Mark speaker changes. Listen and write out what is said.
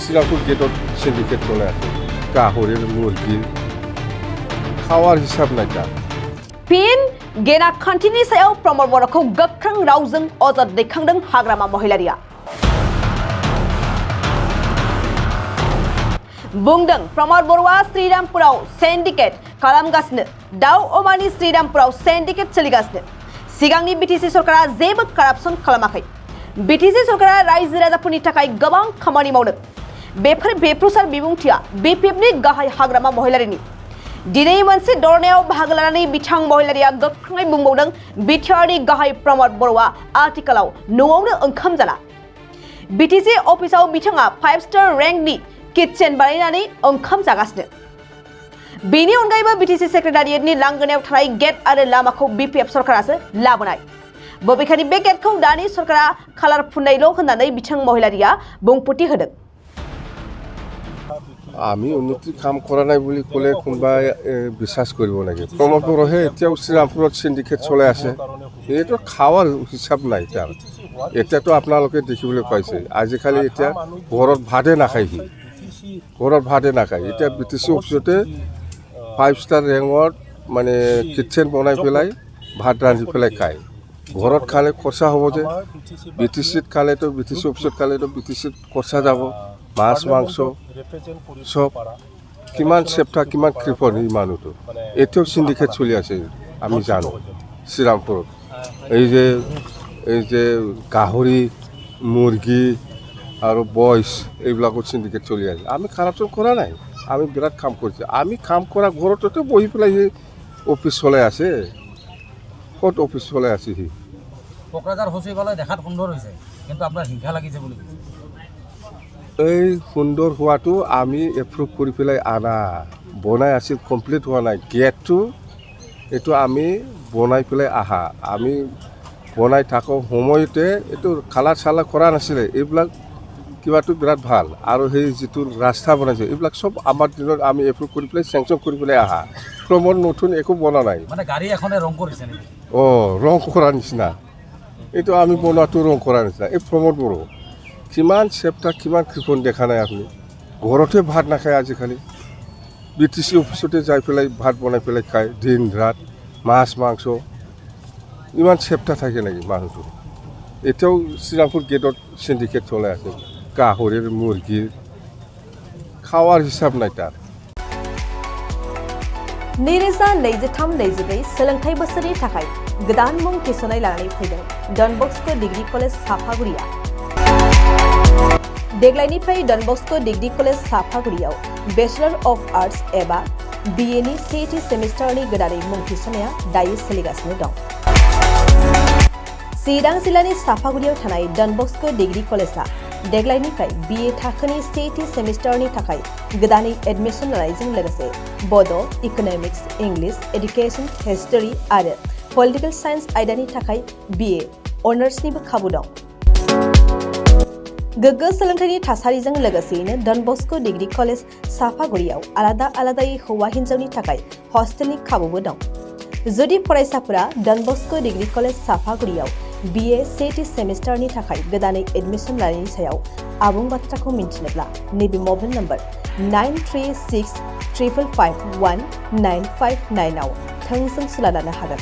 Speaker 1: শ্রীরামপুর গেটত সিন্ডিকেট চলে আছে গাহরের মুরগির খাওয়ার হিসাব নাই তার
Speaker 2: फिन गेना खान्थिनि सायाव प्रमद बर'खौ गोख्रों रावजों अजद दैखांदों हाग्रामा महिलारिया बुंदों प्रमद बर'आ श्रीरामपुराव सिन्डिकेट खालामगासिनो दाउ अमानि श्रीरामपुराव सिन्डिकेट सोलिगासिनो सिगांनि बिटिसि सरकारा जेबो कारापसन खालामाखै बिटिसि सरकारा रायजो राजाफोरनि थाखाय गोबां खामानि मावदों बेफोर बेफ्रुसार बिबुंथिया बिपिएफनि गाहाय हाग्रामा महिलारिनि दिनै मोनसे दरनायाव बाहागो लानानै बिथां महिलारिया गोख्रोङै बुंबावदों बिटिआरनि गाहाय प्रमद बर'आ आथिखालाव न'आवनो ओंखाम जाला बिटिसि अफिसाव बिथाङा 5 स्टार रेंकनि किचेन बानायनानै ओंखाम जागासिनो बेनि अनगायैबो बिटिसि सेक्रेटारियेटनि लांगोनायाव थानाय गेट आरो लामाखौ बिपिएफ सरकारासो लाबोनाय बबेखानि बे गेटखौ दानि सरकारा कालार फुननायल' होननानै बिथां महिलारिया बुंफोरथि होदों
Speaker 1: আমি উন্নতি কাম কৰা নাই বুলি ক'লে কোনোবাই বিশ্বাস কৰিব নেকি প্ৰমোদ বড়োহে এতিয়াও শ্ৰীৰামপুৰত সিন্ডিকেট চলাই আছে এইটো খাৱাৰ হিচাপ নাই তাৰ এতিয়াতো আপোনালোকে দেখিবলৈ পাইছে আজিকালি এতিয়া ঘৰত ভাতে নাখায় সি ঘৰত ভাতে নাখায় এতিয়া বিটিচি অফিচতে 5 ষ্টাৰ ৰেংকত মানে কিটচেন বনাই পেলাই ভাত ৰান্ধি পেলাই খায় ঘৰত খালে খৰচা হ'ব যে বিটিচিত খালেতো বিটিচি অফিচত খালেতো বিটিচিত খৰচা যাব মাছ মাংস সব কিমান চেপ্টা কিমান কৃপণ এই মানুহটো এতিয়াও সিন্ডিকেট চলি আছে আমি জানো শ্ৰীৰামপুৰত এই যে গাহৰি মুৰ্গী আৰু বইচ এইবিলাকত সিন্ডিকেট চলি আছে আমি কাৰাপশ্যন কৰা নাই আমি বিৰাট কাম কৰিছোঁ আমি কাম কৰা ঘৰতে বহি পেলাই সি অফিচ চলাই আছে ক'ত অফিচ চলাই আছে সি
Speaker 3: কোকৰাঝাৰ সচিবালয় দেখাত সুন্দৰ হৈছে কিন্তু আপোনাৰ হিংসা লাগিছে বুলি
Speaker 1: এই সুন্দৰ হোৱাটো আমি এপ্ৰুভ কৰি পেলাই আনা বনাই আছিল কমপ্লিট হোৱা নাই গেটটো এইটো আমি বনাই পেলাই আহা আমি বনাই থাকোঁ সময়তে এইটো কালাৰ চালাৰ কৰা নাছিলে এইবিলাক কিবাটো বিৰাট ভাল আৰু সেই যিটো ৰাস্তা বনাইছে এইবিলাক চব আমাৰ দিনত আমি এপ্ৰুভ কৰি পেলাই চেংচন কৰি পেলাই আহা ক্ৰমত নতুন একো বনা নাই
Speaker 3: মানে গাড়ী এখনে ৰং কৰিছে নেকি
Speaker 1: ৰং কৰাৰ নিচিনা এইটো আমি বনোৱাটো ৰং কৰাৰ নিচিনা এই প্ৰমোদ বড়ো কিমান চেপ্টা কিমান কৃপণ দেখা নাই আপুনি ঘৰতে ভাত নাখায় আজিকালি বিটিচি অফিচতে যাই পেলাই ভাত বনাই পেলাই খায় দিন ৰাত মাছ মাংস ইমান চেপ্টা থাকে নেকি মানুহটো এতিয়াও শ্ৰীৰামপুৰ গেটত সিন্ডিকেট চলাই আছে গাহৰিৰ মুৰ্গীৰ খাৱাৰ হিচাপ নাই তাৰ
Speaker 2: नैरोजा 23-24 सोलोंथाइ बोसोरनि थाखाय गोदान मुं थिसननाय लानानै फैदों डन बस्क' डिग्री कलेज साफागुरिया देग्लायनिफ्राय डन बस्क' डिग्री कलेज साफागुरियाव बेचलर अफ आर्ट्स एबा बिएनि सेथि सेमिस्टारनि गोदानै मुं थिसननाया दायो सोलिगासिनो दं चिरां जिल्लानि साफागुरियाव थानाय डन बस्क' डिग्री कलेजआ देग्लायनिफ्राय बिए थाखोनि सेथि सेमिस्टारनि थाखाय गोदानै एडमिशन लानायजों लोगोसे बड' इक'नमिक्स इंलिश एडुकेशन हिस्टरी आरो पलिटिकल साइन्स आयदानि थाखाय बिए अनार्सनिबो खाबु दं गोग्गो सोलोंथाइनि थासारिजों लोगोसेयैनो डन बस्क' डिग्री कलेज साफागुरियाव आलादा आलादायै हौवा हिन्जावनि थाखाय हस्टेलनि खाबुबो दं जुदि फरायसाफोरा डन बस्क' डिग्री कलेज साफागुरियाव बिए सेथि सेमिस्टारनि थाखाय गोदानै एडमिशन लानायनि सायाव आबुं बाथ्राखौ मिन्थिनोब्ला नैबे मबाइल नम्बर 9365519559 आव थोंजों सुला लानो हागोन